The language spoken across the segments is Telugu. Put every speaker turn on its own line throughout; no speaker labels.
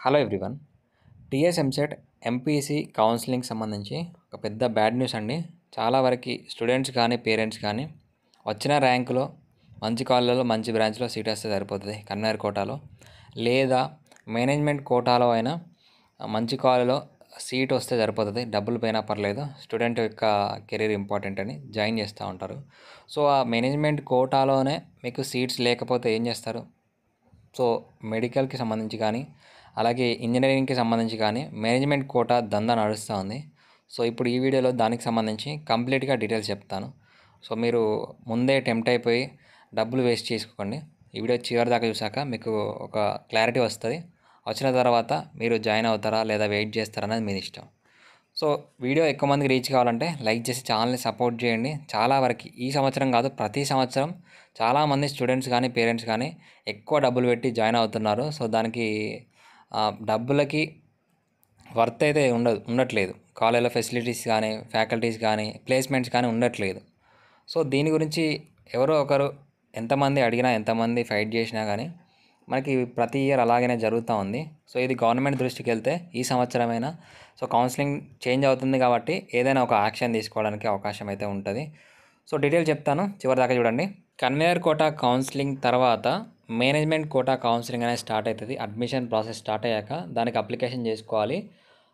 Hello everyone. TS EAMCET MPC counselling సంబంధించి ఒక పెద్ద బ్యాడ్ న్యూస్ అండి. చాలా వరకు స్టూడెంట్స్ కానీ పేరెంట్స్ కానీ వచ్చిన ర్యాంకులో మంచి కాలేజీలో మంచి బ్రాంచ్లో సీట్ వస్తే సరిపోతుంది. కన్వేర్ కోటాలో లేదా మేనేజ్మెంట్ కోటాలో అయినా మంచి కాలేజీలో సీట్ వస్తే సరిపోతుంది. డబ్బులు పోయినా పర్లేదు, స్టూడెంట్ యొక్క కెరీర్ ఇంపార్టెంట్ అని జాయిన్ చేస్తూ ఉంటారు. సో ఆ మేనేజ్మెంట్ కోటాలోనే మీకు సీట్స్ లేకపోతే ఏం చేస్తారు? సో మెడికల్కి సంబంధించి కానీ అలాగే ఇంజనీరింగ్కి సంబంధించి కానీ మేనేజ్మెంట్ కోటా దందా నడుస్తూ ఉంది. సో ఇప్పుడు ఈ వీడియోలో దానికి సంబంధించి కంప్లీట్గా డీటెయిల్స్ చెప్తాను. సో మీరు ముందే టెంప్ట్ అయిపోయి డబ్బులు వేస్ట్ చేసుకోండి. ఈ వీడియో చివరి దాకా చూసాక మీకు ఒక క్లారిటీ వస్తుంది. వచ్చిన తర్వాత మీరు జాయిన్ అవుతారా లేదా వెయిట్ చేస్తారా అనేది మీ ఇష్టం. సో వీడియో ఎక్కువ మందికి రీచ్ కావాలంటే లైక్ చేసి ఛానల్ని సపోర్ట్ చేయండి. చాలా వరకు ఈ సంవత్సరం కాదు, ప్రతి సంవత్సరం చాలామంది స్టూడెంట్స్ కానీ పేరెంట్స్ కానీ ఎక్కువ డబ్బులు పెట్టి జాయిన్ అవుతున్నారు. సో దానికి డబ్బులకి వర్త్ అయితే ఉండట్లేదు. కాలేజీలో ఫెసిలిటీస్ కానీ ఫ్యాకల్టీస్ కానీ ప్లేస్మెంట్స్ కానీ ఉండట్లేదు. సో దీని గురించి ఎవరో ఒకరు ఎంతమంది అడిగినా ఎంతమంది ఫైట్ చేసినా కానీ మనకి ప్రతి ఇయర్ అలాగనే జరుగుతూ ఉంది. సో ఇది గవర్నమెంట్ దృష్టికి వెళ్తే ఈ సంవత్సరమైనా సో కౌన్సిలింగ్ చేంజ్ అవుతుంది కాబట్టి ఏదైనా ఒక యాక్షన్ తీసుకోవడానికి అవకాశం అయితే ఉంటుంది. సో డీటెయిల్ చెప్తాను, చివరి దాకా చూడండి. కన్వేయర్ కోటా కౌన్సిలింగ్ తర్వాత మేనేజ్మెంట్ కోటా కౌన్సిలింగ్ అనేది స్టార్ట్ అవుతుంది. అడ్మిషన్ ప్రాసెస్ స్టార్ట్ అయ్యాక దానికి అప్లికేషన్ చేసుకోవాలి.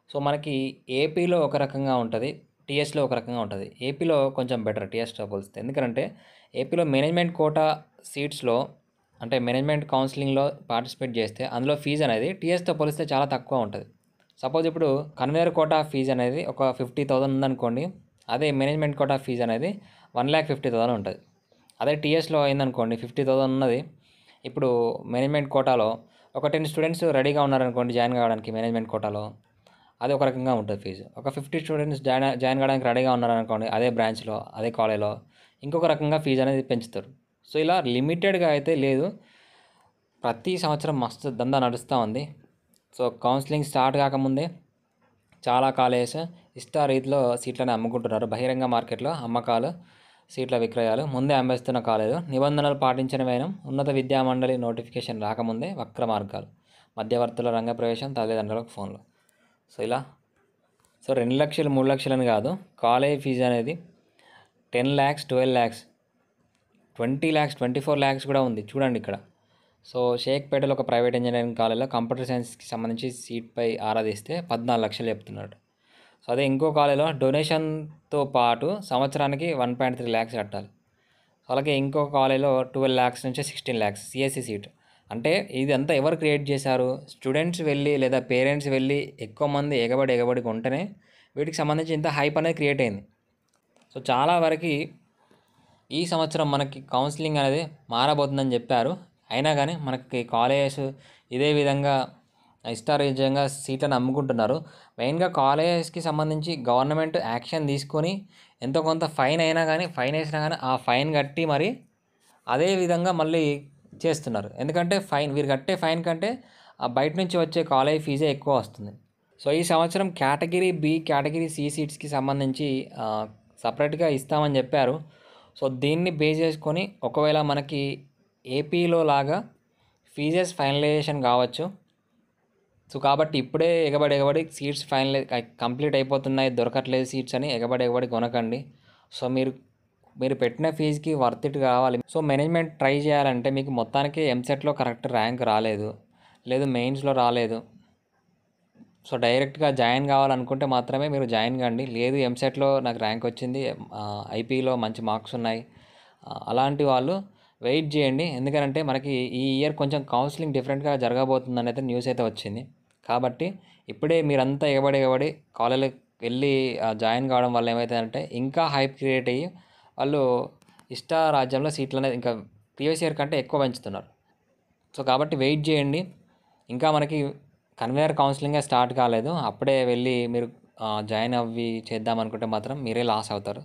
సో మనకి ఏపీలో ఒక రకంగా ఉంటుంది, టీఎస్లో ఒక రకంగా ఉంటుంది. ఏపీలో కొంచెం బెటర్ టీఎస్తో పోలిస్తే. ఎందుకంటే ఏపీలో మేనేజ్మెంట్ కోటా సీట్స్లో అంటే మేనేజ్మెంట్ కౌన్సిలింగ్లో పార్టిసిపేట్ చేస్తే అందులో ఫీజు అనేది టీఎస్తో పోలిస్తే చాలా తక్కువ ఉంటుంది. సపోజ్ ఇప్పుడు కన్వేయర్ కోటా ఫీజు అనేది ఒక 50,000 ఉందనుకోండి, అదే మేనేజ్మెంట్ కోటా ఫీజు అనేది 1,50,000 ఉంటుంది. అదే టీఎస్లో అయిందనుకోండి 50,000 ఉన్నది. ఇప్పుడు మేనేజ్మెంట్ కోటాలో ఒక 10 స్టూడెంట్స్ రెడీగా ఉన్నారనుకోండి జాయిన్ కావడానికి మేనేజ్మెంట్ కోటాలో, అది ఒక రకంగా ఉంటుంది ఫీజు. ఒక 50 స్టూడెంట్స్ జాయిన్ కావడానికి రెడీగా ఉన్నారనుకోండి అదే బ్రాంచ్లో అదే కాలేజ్లో, ఇంకొక రకంగా ఫీజు అనేది పెంచుతారు. సో ఇలా లిమిటెడ్గా అయితే లేదు, ప్రతి సంవత్సరం మస్తు దందా నడుస్తూ ఉంది. సో కౌన్సిలింగ్ స్టార్ట్ కాకముందే చాలా కాలేజెస్ ఇష్ట రీతిలో సీట్లను అమ్ముకుంటున్నారు. బహిరంగ మార్కెట్లో అమ్మకాలు, సీట్ల విక్రయాలు ముందే అమ్మేస్తున్న కాలేజీలు నిబంధనలు పాటించడమేనా ఉన్నత విద్యామండలి నోటిఫికేషన్ రాకముందే వక్ర మార్గాలు, మధ్యవర్తుల రంగ ప్రవేశం, తల్లిదండ్రులకు ఫోన్లు. సో ఇలా 2 లక్షలు 3 లక్షలని కాదు, కాలేజ్ ఫీజు అనేది 10 lakhs 12 lakhs 20 lakhs 24 lakhs కూడా ఉంది చూడండి ఇక్కడ. సో షేక్పేటలో ఒక ప్రైవేట్ ఇంజనీరింగ్ కాలేజ్లో కంప్యూటర్ సైన్స్కి సంబంధించి సీట్పై ఆరాధిస్తే 14 లక్షలు చెప్తున్నాడు. సో అదే ఇంకో కాలేజ్లో డొనేషన్తో పాటు సంవత్సరానికి 1.3 lakhs కట్టాలి. అలాగే ఇంకో కాలేజ్లో 12 lakhs నుంచి 16 lakhs సిఎస్సి సీట్. అంటే ఇదంతా ఎవరు క్రియేట్ చేశారు? స్టూడెంట్స్ వెళ్ళి లేదా పేరెంట్స్ వెళ్ళి ఎక్కువ మంది ఎగబడి ఉంటేనే వీటికి సంబంధించి ఇంత హైప్ అనేది క్రియేట్ అయింది. సో చాలా వరకు ఈ సంవత్సరం మనకి కౌన్సిలింగ్ అనేది మారబోతుందని చెప్పారు. అయినా కానీ మనకి కాలేజెస్ ఇదే విధంగా ఇష్టారీత్యంగా సీట్లను అమ్ముకుంటున్నారు. మెయిన్గా కాలేజెస్కి సంబంధించి గవర్నమెంట్ యాక్షన్ తీసుకొని ఎంతో కొంత ఫైన్ అయినా కానీ ఫైన్ వేసినా కానీ ఆ ఫైన్ కట్టి మరి అదే విధంగా మళ్ళీ చేస్తున్నారు. ఎందుకంటే వీరు కట్టే ఫైన్ కంటే బయట నుంచి వచ్చే కాలేజ్ ఫీజే ఎక్కువ వస్తుంది. సో ఈ సంవత్సరం కేటగిరీ బి కేటగిరీ సి సీట్స్కి సంబంధించి సపరేట్గా ఇస్తామని చెప్పారు. సో దీన్ని బేస్ చేసుకొని ఒకవేళ మనకి ఏపీలో లాగా ఫీజెస్ ఫైనలైజేషన్ కావచ్చు. సో కాబట్టి ఇప్పుడే ఎగబడి సీట్స్ కంప్లీట్ అయిపోతున్నాయి, దొరకట్లేదు సీట్స్ అని ఎగబడి కొనకండి. సో మీరు పెట్టిన ఫీజుకి వర్త్ ఇట్ కావాలి. సో మేనేజ్మెంట్ ట్రై చేయాలంటే మీకు మొత్తానికి ఎంసెట్లో కరెక్ట్ ర్యాంక్ రాలేదు, లేదు మెయిన్స్లో రాలేదు, సో డైరెక్ట్గా జాయిన్ కావాలనుకుంటే మాత్రమే మీరు జాయిన్ కండి. లేదు ఎంసెట్లో నాకు ర్యాంక్ వచ్చింది, ఐపీలో మంచి మార్క్స్ ఉన్నాయి, అలాంటి వాళ్ళు వెయిట్ చేయండి. ఎందుకంటే మనకి ఈ ఇయర్ కొంచెం కౌన్సిలింగ్ డిఫరెంట్గా జరగబోతుందని అయితే న్యూస్ అయితే వచ్చింది. కాబట్టి ఇప్పుడే మీరంతా ఎగబడి కాలేజీకి వెళ్ళి జాయిన్ కావడం వల్ల ఏమవుతుందంటే ఇంకా హైప్ క్రియేట్ అయ్యి వాళ్ళు ఇష్ట రాజ్యంలో సీట్లు అనేది ఇంకా ప్రీవియస్ ఇయర్ కంటే ఎక్కువ పెంచుతున్నారు. సో కాబట్టి వెయిట్ చేయండి. ఇంకా మనకి కన్వేయర్ కౌన్సిలింగే స్టార్ట్ కాలేదు, అప్పుడే వెళ్ళి మీరు జాయిన్ అవ్వి చేద్దామనుకుంటే మాత్రం మీరే లాస్ అవుతారు.